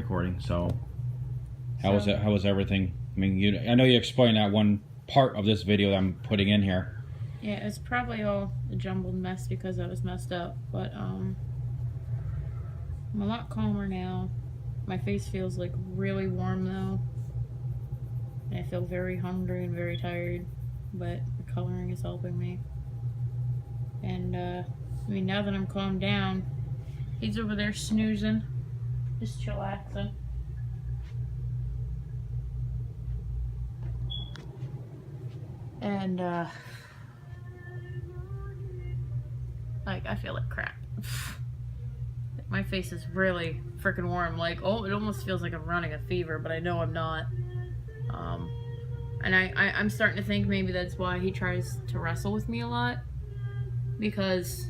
recording. So, how was it? How was everything? I mean, I know you explained that one part of this video that I'm putting in here. Yeah, it's probably all a jumbled mess because I was messed up, but I'm a lot calmer now. My face feels like really warm though. And I feel very hungry and very tired, but the coloring is helping me. And I mean, now that I'm calmed down, he's over there snoozing, just chillaxing. And like, I feel like crap. My face is really freaking warm. Like, oh, it almost feels like I'm running a fever, but I know I'm not. And I'm starting to think maybe that's why he tries to wrestle with me a lot, because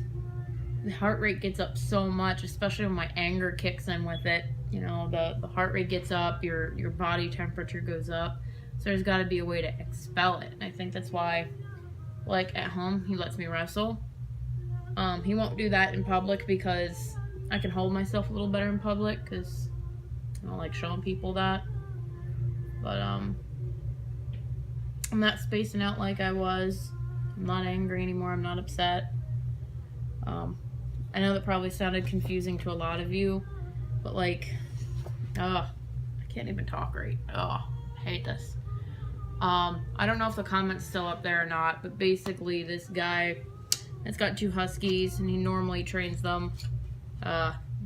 the heart rate gets up so much, especially when my anger kicks in with it. You know, the heart rate gets up, your body temperature goes up, so there's got to be a way to expel it. And I think that's why, like, at home he lets me wrestle. He won't do that in public because I can hold myself a little better in public, because I don't like showing people that. But I'm not spacing out like I was. I'm not angry anymore. I'm not upset. I know that probably sounded confusing to a lot of you, but like, I can't even talk right. I hate this. I don't know if the comment's still up there or not, but basically this guy has got 2 huskies and he normally trains them.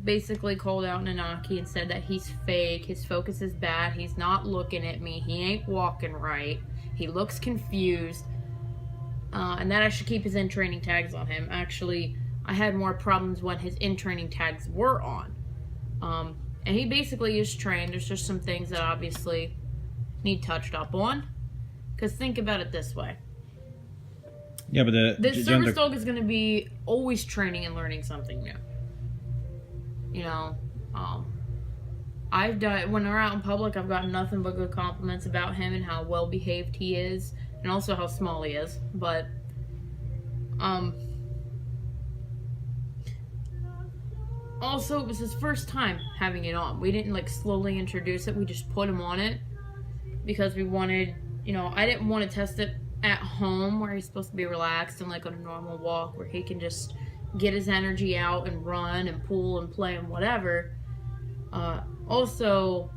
Basically called out Nanaki and said that he's fake, his focus is bad, he's not looking at me, he ain't walking right, he looks confused, and that I should keep his in-training tags on him. Actually, I had more problems when his in-training tags were on. And he basically is trained. There's just some things that obviously need touched up on. Because think about it this way. Yeah, but this service dog is going to be always training and learning something new. You know, when we're out in public, I've gotten nothing but good compliments about him and how well behaved he is, and also how small he is. But also, it was his first time having it on. We didn't like slowly introduce it. We just put him on it because we wanted, you know, I didn't want to test it at home where he's supposed to be relaxed and like on a normal walk where he can just get his energy out and run and pull and play and whatever. Also,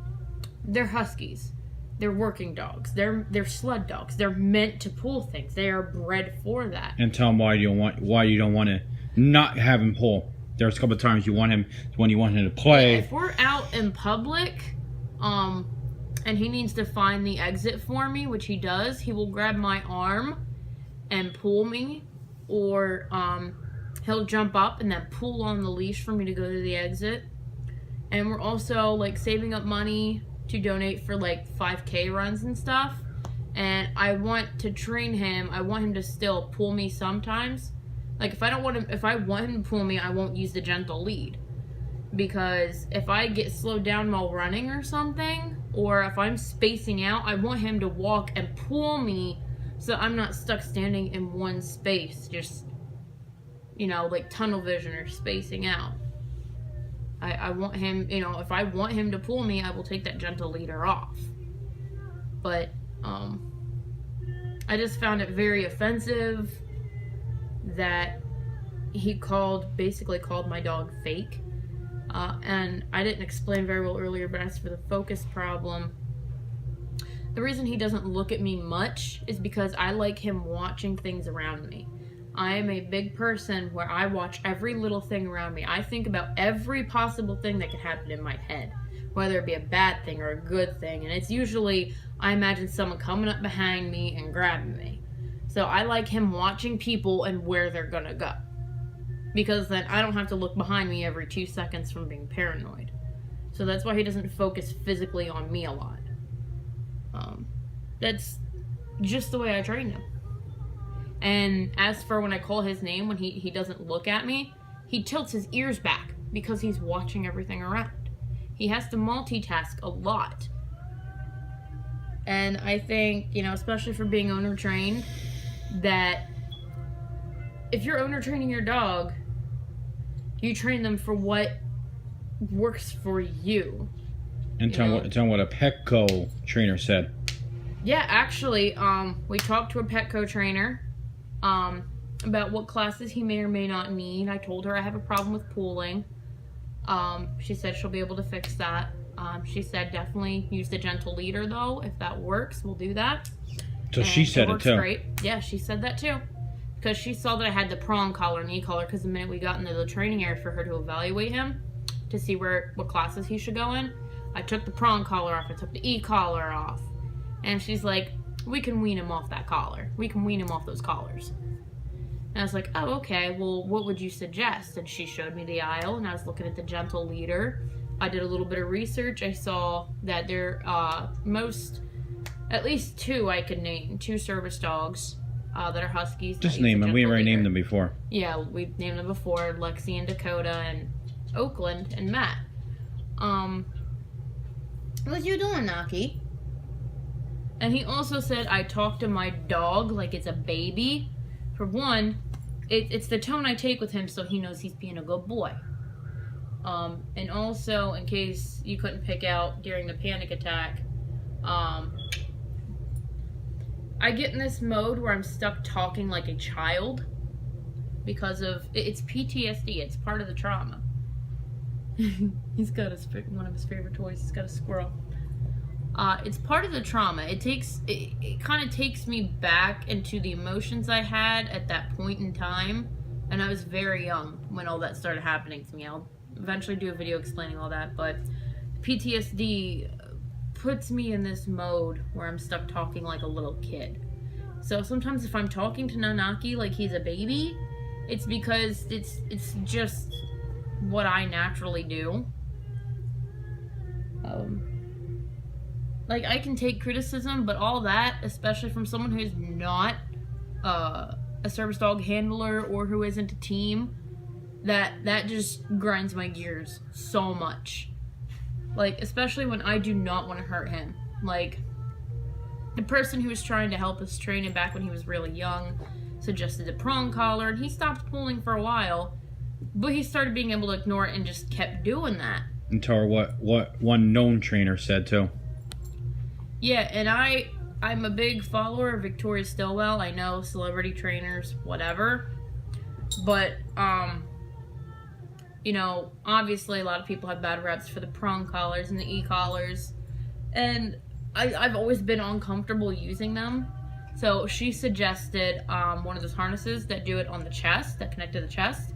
they're huskies. They're working dogs. They're sled dogs. They're meant to pull things. They are bred for that. And tell him why you don't want to not have him pull. There's a couple of times you want him to play. Yeah, if we're out in public, and he needs to find the exit for me, which he does, he will grab my arm and pull me, or he'll jump up and then pull on the leash for me to go to the exit. And we're also like saving up money to donate for like 5K runs and stuff. And I want to train him. I want him to still pull me sometimes. Like if I want him to pull me, I won't use the gentle lead. Because if I get slowed down while running or something, or if I'm spacing out, I want him to walk and pull me so I'm not stuck standing in one space, just, you know, like tunnel vision or spacing out. I want him, you know, if I want him to pull me, I will take that gentle leader off. But, I just found it very offensive that he basically called my dog fake. And I didn't explain very well earlier, but as for the focus problem, the reason he doesn't look at me much is because I like him watching things around me. I am a big person where I watch every little thing around me. I think about every possible thing that could happen in my head, whether it be a bad thing or a good thing. And it's usually, I imagine someone coming up behind me and grabbing me. So I like him watching people and where they're gonna go. Because then I don't have to look behind me every 2 seconds from being paranoid. So that's why he doesn't focus physically on me a lot. That's just the way I train him. And as for when I call his name, when he doesn't look at me, he tilts his ears back because he's watching everything around. He has to multitask a lot. And I think, you know, especially for being owner trained, that if you're owner training your dog, you train them for what works for you. And tell me what a Petco trainer said. Yeah, actually, we talked to a Petco trainer about what classes he may or may not need. I told her I have a problem with pooling. She said she'll be able to fix that. She said definitely use the gentle leader though. If that works, we'll do that. So she said it too. Great. Yeah, she said that too. Because she saw that I had the prong collar and e-collar, because the minute we got into the training area for her to evaluate him, to see what classes he should go in, I took the prong collar off, I took the e-collar off. And she's like, we can wean him off that collar. We can wean him off those collars. And I was like, oh, okay, well, what would you suggest? And she showed me the aisle, and I was looking at the gentle leader. I did a little bit of research. I saw that there at least two I could name, 2 service dogs that are Huskies. Just name them. We already named them before. Yeah, we've named them before. Lexi and Dakota and Oakland and Matt. What you doing, Naki? And he also said I talk to my dog like it's a baby. For one, it's the tone I take with him so he knows he's being a good boy. And also, in case you couldn't pick out during the panic attack, I get in this mode where I'm stuck talking like a child because of it's PTSD. It's part of the trauma. He's got one of his favorite toys. He's got a squirrel. It's part of the trauma. It kind of takes me back into the emotions I had at that point in time, and I was very young when all that started happening to me. I'll eventually do a video explaining all that, but PTSD puts me in this mode where I'm stuck talking like a little kid. So sometimes if I'm talking to Nanaki like he's a baby, it's because it's just what I naturally do. Like, I can take criticism, but all that, especially from someone who's not a service dog handler or who isn't a team, that just grinds my gears so much. Like, especially when I do not want to hurt him. Like, the person who was trying to help us train him back when he was really young suggested a prong collar, and he stopped pulling for a while, but he started being able to ignore it and just kept doing that. And tell her what one known trainer said too. Yeah, and I'm a big follower of Victoria Stilwell. I know celebrity trainers, whatever. But, you know, obviously a lot of people have bad reps for the prong collars and the e-collars. And I've always been uncomfortable using them. So she suggested one of those harnesses that do it on the chest, that connect to the chest.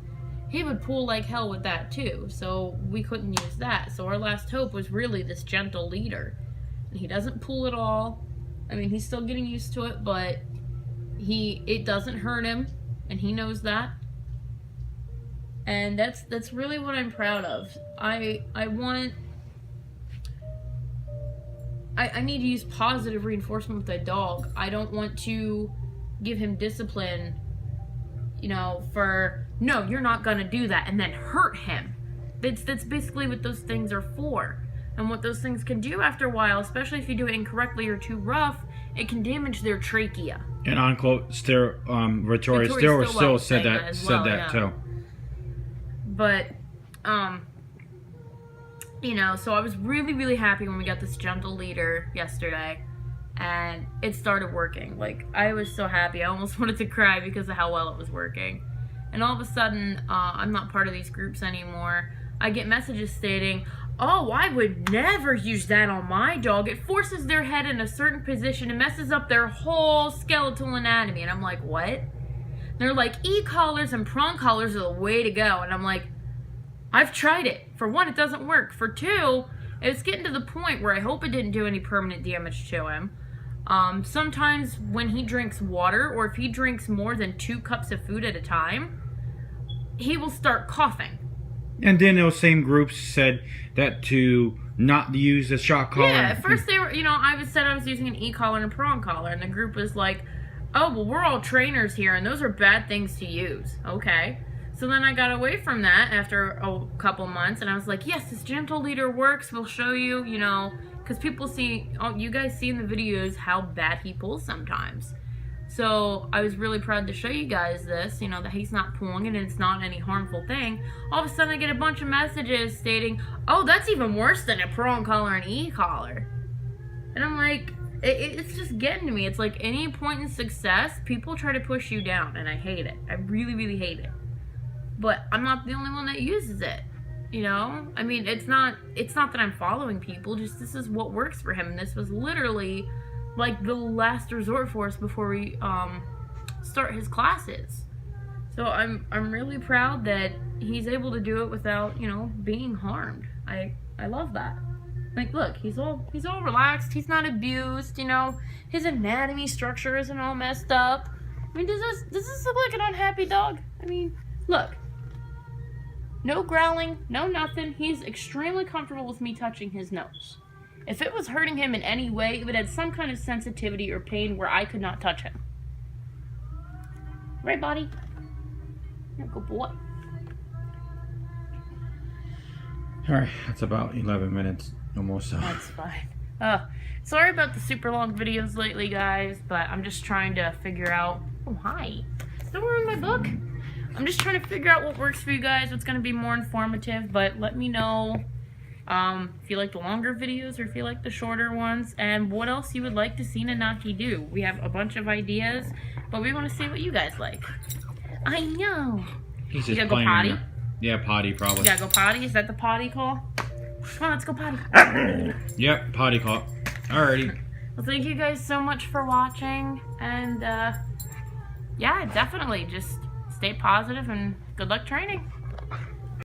He would pull like hell with that too, so we couldn't use that. So our last hope was really this gentle leader. And he doesn't pull at all. I mean, he's still getting used to it, but it doesn't hurt him, and he knows that. And that's really what I'm proud of. I need to use positive reinforcement with the dog. I don't want to give him discipline, you know, for, no, you're not gonna do that, and then hurt him. That's basically what those things are for. And what those things can do after a while, especially if you do it incorrectly or too rough, it can damage their trachea. And unquote, Victoria Stilwell said that too. But, you know, so I was really, really happy when we got this gentle leader yesterday, and it started working. Like, I was so happy. I almost wanted to cry because of how well it was working. And all of a sudden, I'm not part of these groups anymore. I get messages stating, oh, I would never use that on my dog. It forces their head in a certain position and messes up their whole skeletal anatomy. And I'm like, what? They're like, e-collars and prong collars are the way to go. And I'm like, I've tried it. For one, it doesn't work. For two, it's getting to the point where I hope it didn't do any permanent damage to him. Sometimes when he drinks water, or if he drinks more than 2 cups of food at a time, he will start coughing. And then those same groups said that to not use the shock collar. Yeah, at first they were, you know, I was using an e-collar and a prong collar, and the group was like, oh, well, we're all trainers here, and those are bad things to use. Okay. So then I got away from that after a couple months, and I was like, yes, this gentle leader works. We'll show you, you know, because people see, you guys see in the videos how bad he pulls sometimes. So I was really proud to show you guys this, you know, that he's not pulling it and it's not any harmful thing. All of a sudden I get a bunch of messages stating, oh, that's even worse than a prong collar and e-collar. And I'm like, it's just getting to me. It's like any point in success, people try to push you down, and I hate it. I really, really hate it. But I'm not the only one that uses it. You know? I mean, it's not that I'm following people, just this is what works for him. And this was literally like the last resort for us before we start his classes. So I'm really proud that he's able to do it without, you know, being harmed. I love that. Like, look, he's all relaxed. He's not abused. You know, his anatomy structure isn't all messed up. I mean, does this look like an unhappy dog? I mean, look, no growling, no nothing. He's extremely comfortable with me touching his nose. If it was hurting him in any way, it would have some kind of sensitivity or pain where I could not touch him. Right, buddy? You're a good boy. Alright, that's about 11 minutes almost. That's fine. Sorry about the super long videos lately, guys, but I'm just trying to figure out... Oh, hi. Don't ruin my book. I'm just trying to figure out what works for you guys, what's going to be more informative, but let me know if you like the longer videos or if you like the shorter ones, and what else you would like to see Nanaki do. We have a bunch of ideas, but we want to see what you guys like. I know. He's You just gotta go potty? playing. Yeah, potty probably. You gotta go potty? Is that the potty call? Come on, let's go potty. Yep, potty call. Alrighty. Well, thank you guys so much for watching, and yeah, definitely just stay positive and good luck training.